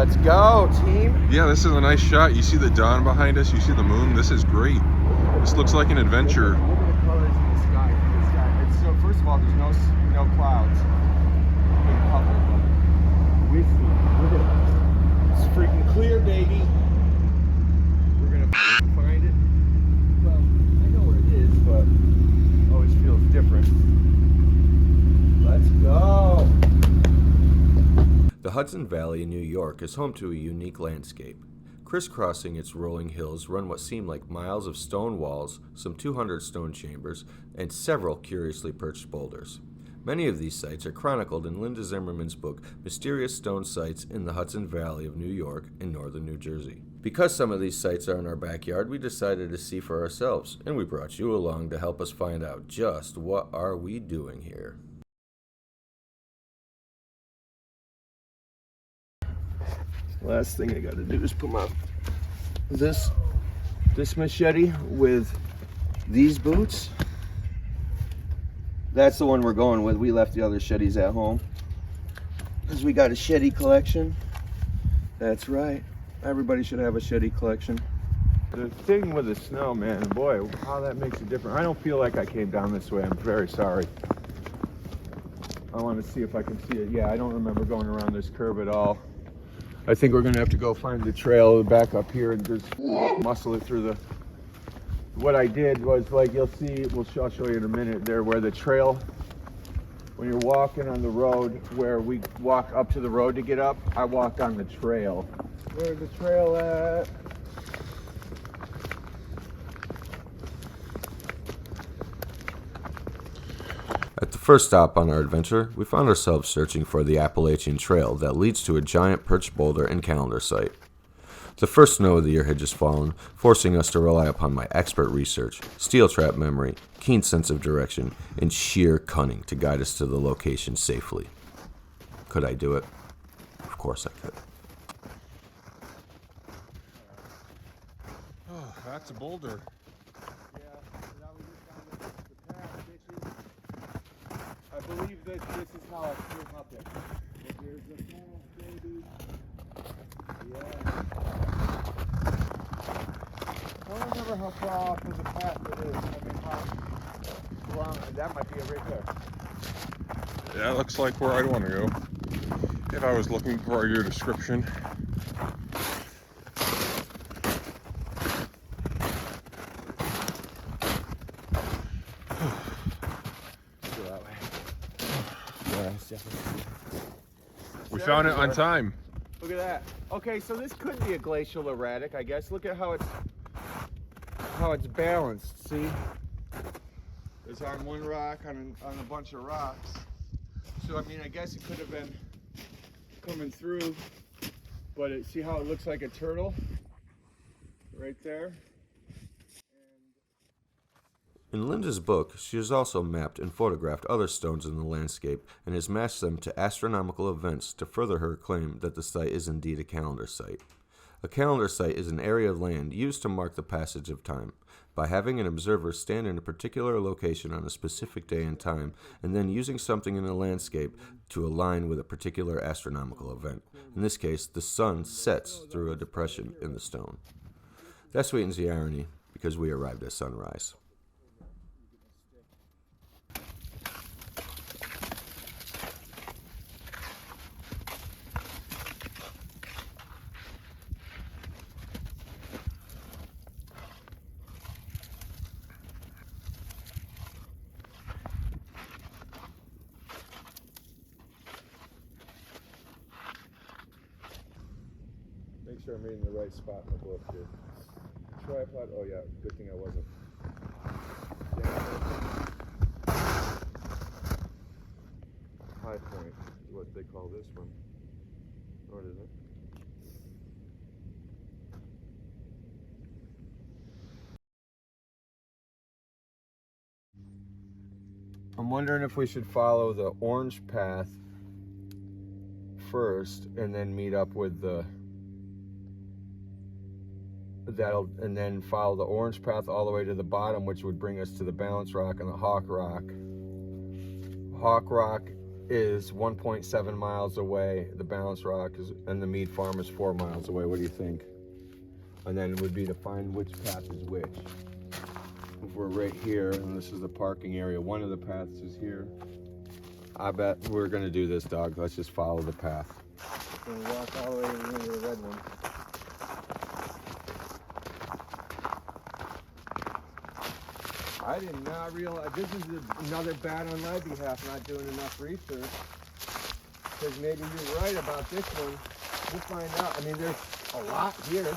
Let's go, team. Yeah, this is a nice shot. You see the dawn behind us. You see the moon. This is great. This looks like an adventure. Look at the colors in the sky. It's so, first of all, there's no clouds. Maybe a couple, but we see. Look at it. It's freaking clear, baby. We're gonna find it. Well, I know where it is, but it always feels different. Let's go. The Hudson Valley in New York is home to a unique landscape. Crisscrossing its rolling hills run what seem like miles of stone walls, some 200 stone chambers, and several curiously perched boulders. Many of these sites are chronicled in Linda Zimmerman's book, Mysterious Stone Sites in the Hudson Valley of New York and northern New Jersey. Because some of these sites are in our backyard, we decided to see for ourselves, and we brought you along to help us find out just what are we doing here. Last thing I got to do is put my this machete with these boots. That's the one we're going with. We left the other machetes at home because we got a machete collection. That's right. Everybody should have a machete collection. The thing with the snow, man, boy, how that makes a difference. I don't feel like I came down this way. I'm very sorry. I want to see if I can see it. Yeah, I don't remember going around this curve at all. I think we're going to have to go find the trail back up here and just muscle it through the... What I did was, like, you'll see, I'll show you in a minute there, where the trail, when you're walking on the road, where we walk up to the road to get up, I walked on the trail. Where's the trail at? At the first stop on our adventure, we found ourselves searching for the Appalachian Trail that leads to a giant perched boulder and calendar site. The first snow of the year had just fallen, forcing us to rely upon my expert research, steel trap memory, keen sense of direction, and sheer cunning to guide us to the location safely. Could I do it? Of course I could. Oh, that's a boulder. I believe that this is how I came up it. There's the path, baby. Yeah. I don't remember how far off of the path it is. I mean, how long. That might be it right there. Yeah, it looks like where I'd want to go. If I was looking for your description. We found it on time. Look at that. Okay, so this could be a glacial erratic, I guess. Look at how it's balanced. See, it's on one rock, on a bunch of rocks. So I mean, I guess it could have been coming through, but see how it looks like a turtle right there. In Linda's book, she has also mapped and photographed other stones in the landscape and has matched them to astronomical events to further her claim that the site is indeed a calendar site. A calendar site is an area of land used to mark the passage of time, by having an observer stand in a particular location on a specific day and time, and then using something in the landscape to align with a particular astronomical event. In this case, the sun sets through a depression in the stone. That sweetens the irony, because we arrived at sunrise. Make sure I'm reading the right spot in the book here. Tripod, oh yeah, good thing I wasn't. High point is what they call this one. What is it? I'm wondering if we should follow the orange path first and then meet up with and then follow the orange path all the way to the bottom, which would bring us to the balance rock and the hawk rock. Hawk rock is 1.7 miles away. The Balance Rock and the Mead Farm is 4 miles away. What do you think? And then it would be to find which path is which. If we're right here, and this is the parking area, one of the paths is here. I bet we're gonna do this, dog. Let's just follow the path. We're gonna walk all the way to the red one. I did not realize, this is another bad on my behalf, not doing enough research. Because maybe you're right about this one. We'll find out. I mean, there's a lot here,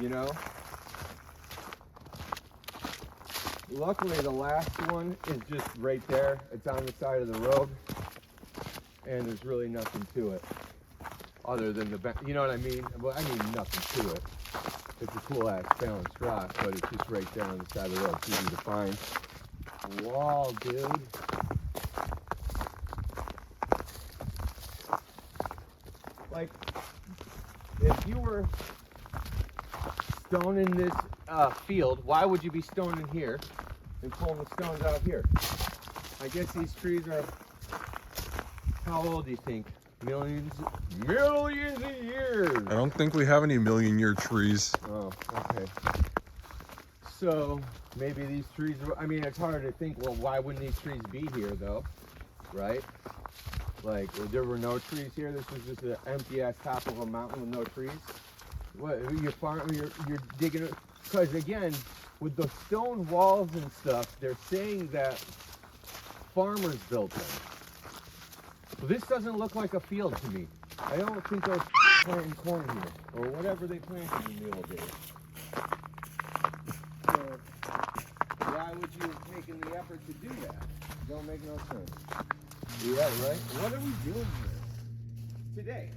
you know. Luckily, the last one is just right there. It's on the side of the road. And there's really nothing to it. Other than the, you know what I mean? Well, I mean nothing to it. It's a cool ass balanced rock, but it's just right there on the side of the road. It's easy to find. Wall, dude. Like, if you were stoning this field, why would you be stoning here and pulling the stones out here? I guess these trees are, how old do you think? Millions of years. I don't think we have any million-year trees. Oh, okay. So maybe these trees, I mean, it's hard to think, well, why wouldn't these trees be here though? Right? Like, there were no trees here. This was just an empty ass top of a mountain with no trees. What, you're digging it? Because again, with the stone walls and stuff, they're saying that farmers built them. Well, this doesn't look like a field to me. I don't think they're planting corn here, or whatever they planted in the old days. So, why would you have taken the effort to do that? Don't make no sense. Yeah, right? What are we doing here? Today.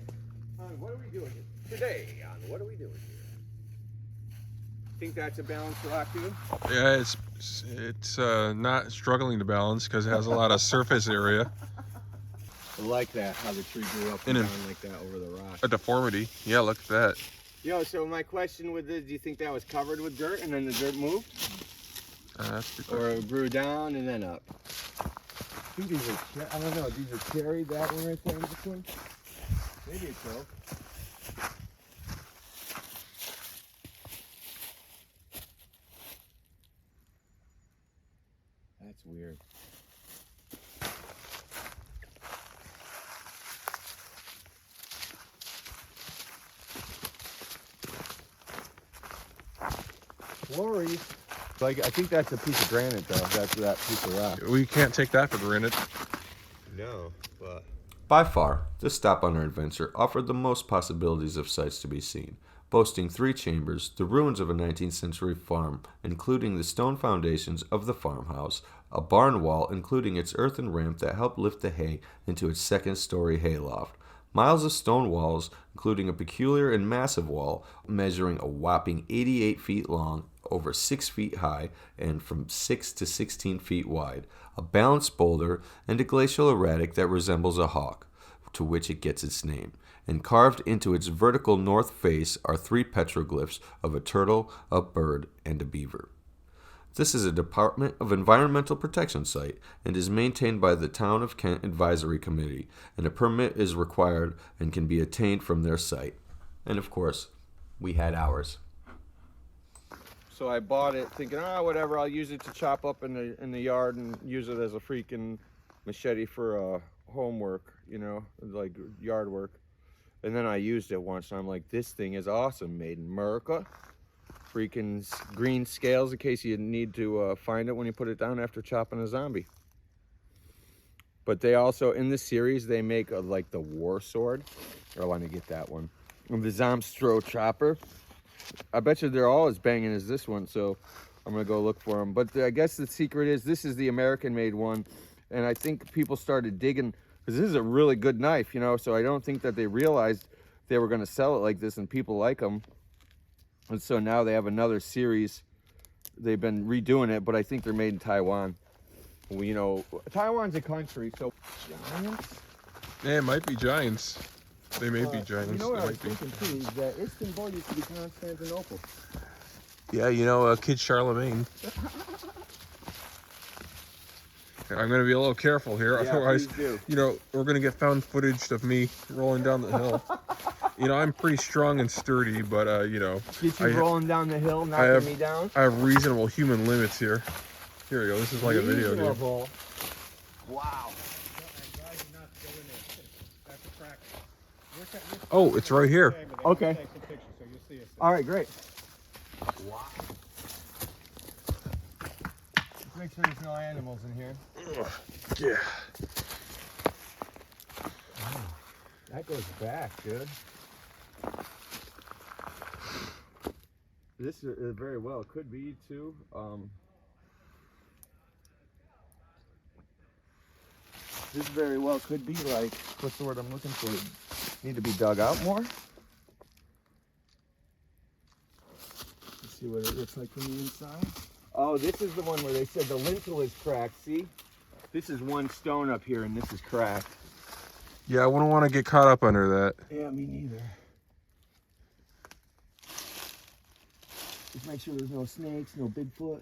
What are we doing here? Today, what are we doing here? Think that's a balanced rock, too? Yeah, it's not struggling to balance because it has a lot of surface area. I like that, how the tree grew up and down like that over the rock. A deformity. Yeah, look at that. Yo, so my question with this, do you think that was covered with dirt and then the dirt moved? That's the Or question. it grew down and then up? I think these are, I don't know, these are cherry, that one right there, this one? Maybe it's so. That's weird. Glory. Like, I think that's a piece of granite, though. That's that piece of rock. We can't take that for granted. No, but By far, this stop on our adventure offered the most possibilities of sights to be seen, boasting 3 chambers, the ruins of a 19th century farm, including the stone foundations of the farmhouse, a barn wall including its earthen ramp that helped lift the hay into its second-story hayloft, miles of stone walls, including a peculiar and massive wall measuring a whopping 88 feet long, over 6 feet high, and from 6 to 16 feet wide, a balanced boulder, and a glacial erratic that resembles a hawk, to which it gets its name. And carved into its vertical north face are 3 petroglyphs of a turtle, a bird, and a beaver. This is a Department of Environmental Protection site and is maintained by the Town of Kent Advisory Committee, and a permit is required and can be attained from their site. And of course, we had ours. so I bought it thinking, whatever, I'll use it to chop up in the yard and use it as a freaking machete for homework, you know, like yard work. And then I used it once and I'm like, this thing is awesome, made in America. Freaking green scales in case you need to find it when you put it down after chopping a zombie. But they also, in this series, they make like the war sword. I want to get that one. And the Zomstro chopper. I bet you they're all as banging as this one, so I'm going to go look for them. But I guess the secret is this is the American-made one. And I think people started digging, because this is a really good knife, you know, so I don't think that they realized they were going to sell it like this and people like them. And so now they have another series. They've been redoing it, but I think they're made in Taiwan. Well, you know, Taiwan's a country, so giants. Yeah, it might be giants. They may be giants. You know what They I was might be. thinking too is that Istanbul used to be Constantinople. Yeah, you know, Kid Charlemagne. I'm gonna be a little careful here, Yeah, otherwise, please do. you know, we're gonna get found footage of me rolling down the hill. You know, I'm pretty strong and sturdy, but you know, Get you rolling down the hill, I have- knocking me down. I have reasonable human limits here. Here we go. This is like a video game. Reasonable. Wow. Oh, it's right here. Okay. All right, great. Wow. Let's make sure there's no animals in here. Yeah. That goes back, dude. This very well could be too. This very well could be like, what's the word I'm looking for? Need to be dug out more. Let's see what it looks like from the inside. Oh, this is the one where they said the lintel is cracked. See, this is one stone up here, and this is cracked. Yeah, I wouldn't want to get caught up under that. Yeah, me neither. Just make sure there's no snakes, no Bigfoot.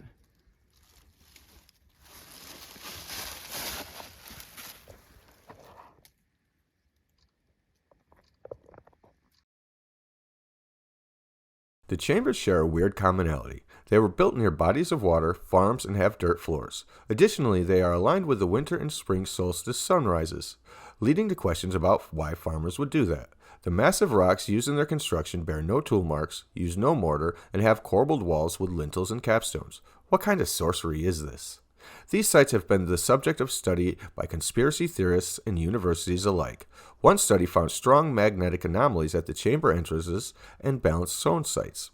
The chambers share a weird commonality. They were built near bodies of water, farms, and have dirt floors. Additionally, they are aligned with the winter and spring solstice sunrises, leading to questions about why farmers would do that. The massive rocks used in their construction bear no tool marks, use no mortar, and have corbelled walls with lintels and capstones. What kind of sorcery is this? These sites have been the subject of study by conspiracy theorists and universities alike. One study found strong magnetic anomalies at the chamber entrances and balanced stone sites.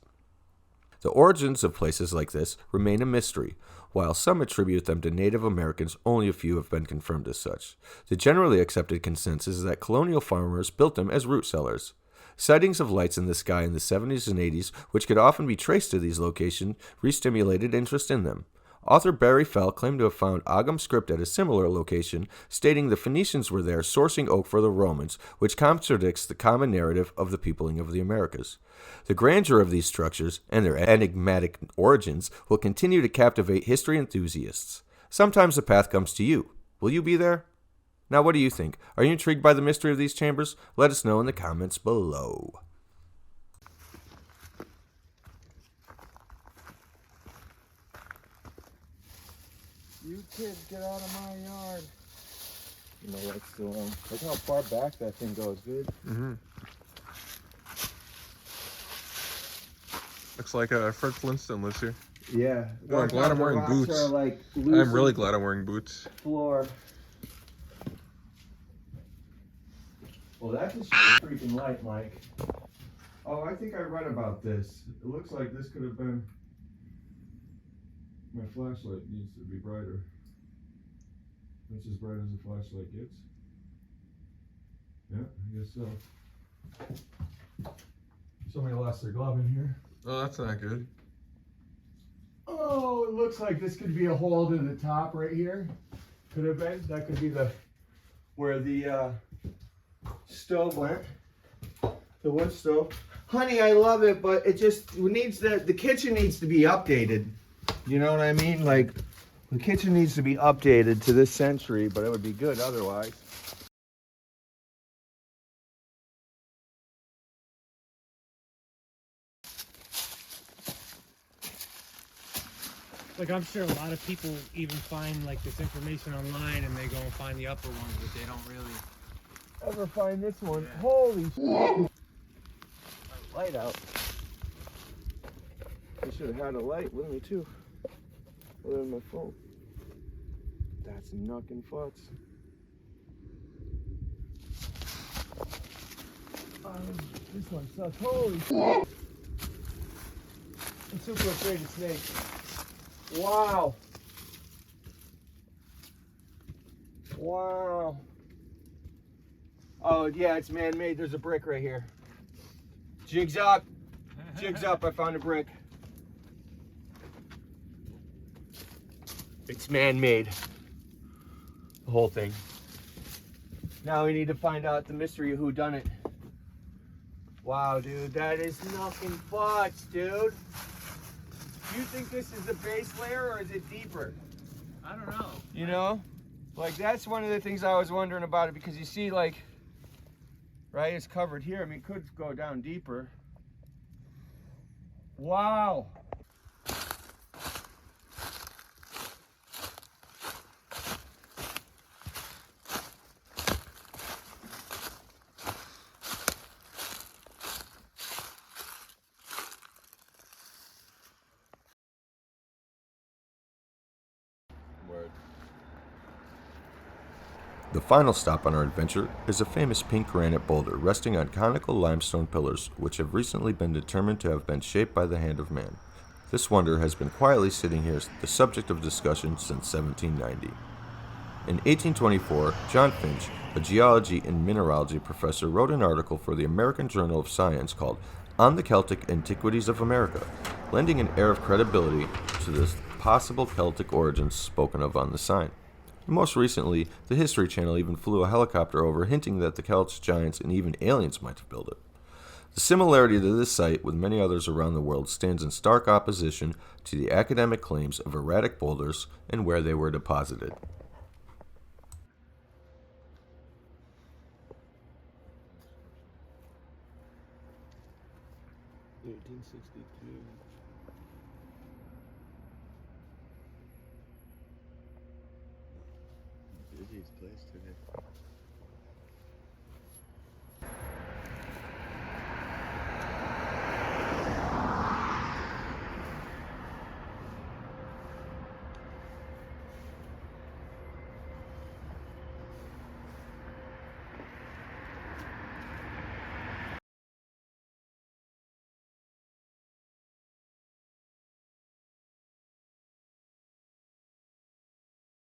The origins of places like this remain a mystery. While some attribute them to Native Americans, only a few have been confirmed as such. The generally accepted consensus is that colonial farmers built them as root cellars. Sightings of lights in the sky in the 70s and 80s, which could often be traced to these locations, re-stimulated interest in them. Author Barry Fell claimed to have found Ogham script at a similar location, stating the Phoenicians were there sourcing oak for the Romans, which contradicts the common narrative of the peopling of the Americas. The grandeur of these structures and their enigmatic origins will continue to captivate history enthusiasts. Sometimes the path comes to you. Will you be there? Now, what do you think? Are you intrigued by the mystery of these chambers? Let us know in the comments below. You kids, get out of my yard. You know what's still on. Look how far back that thing goes, dude. Mm-hmm. Looks like Fred Flintstone lives here. Yeah. Oh, I'm glad I'm wearing boots. Like I'm really glad I'm wearing boots. Floor. Well, that's a freaking light, Mike. Oh, I think I read about this. It looks like this could have been. My flashlight needs to be brighter. That's as bright as a flashlight gets. Yeah, I guess so. Somebody lost their glove in here. Oh, that's not good. Oh, it looks like this could be a hole to the top right here. Could have been. That could be the where the stove went. The wood stove. Honey, I love it, but it just needs the kitchen needs to be updated. You know what I mean? Like, the kitchen needs to be updated to this century, but it would be good otherwise. Like, I'm sure a lot of people even find like this information online and they go and find the upper ones, but they don't really Ever find this one? Yeah. Holy shit. Light out. I should have had a light with me too. Other than my phone. That's knuckin' fucks. This one sucks. Holy shit. I'm super afraid of snakes. Wow. Wow. Oh, yeah, it's man-made. There's a brick right here. Jig's up. Jig's up. I found a brick. It's man-made. The whole thing. Now we need to find out the mystery of who done it. Wow, dude, that is nothing but, dude. Do you think this is the base layer or is it deeper? I don't know. You know? Like, that's one of the things I was wondering about it, because you see, like, right, it's covered here. I mean, it could go down deeper. Wow. Word. The final stop on our adventure is a famous pink granite boulder resting on conical limestone pillars, which have recently been determined to have been shaped by the hand of man. This wonder has been quietly sitting here the subject of discussion since 1790. In 1824, John Finch, a geology and mineralogy professor, wrote an article for the American Journal of Science called On the Celtic Antiquities of America, lending an air of credibility to the possible Celtic origins spoken of on the sign. Most recently, the History Channel even flew a helicopter over, hinting that the Celts, giants, and even aliens might have built it. The similarity to this site with many others around the world stands in stark opposition to the academic claims of erratic boulders and where they were deposited. Busiest place today.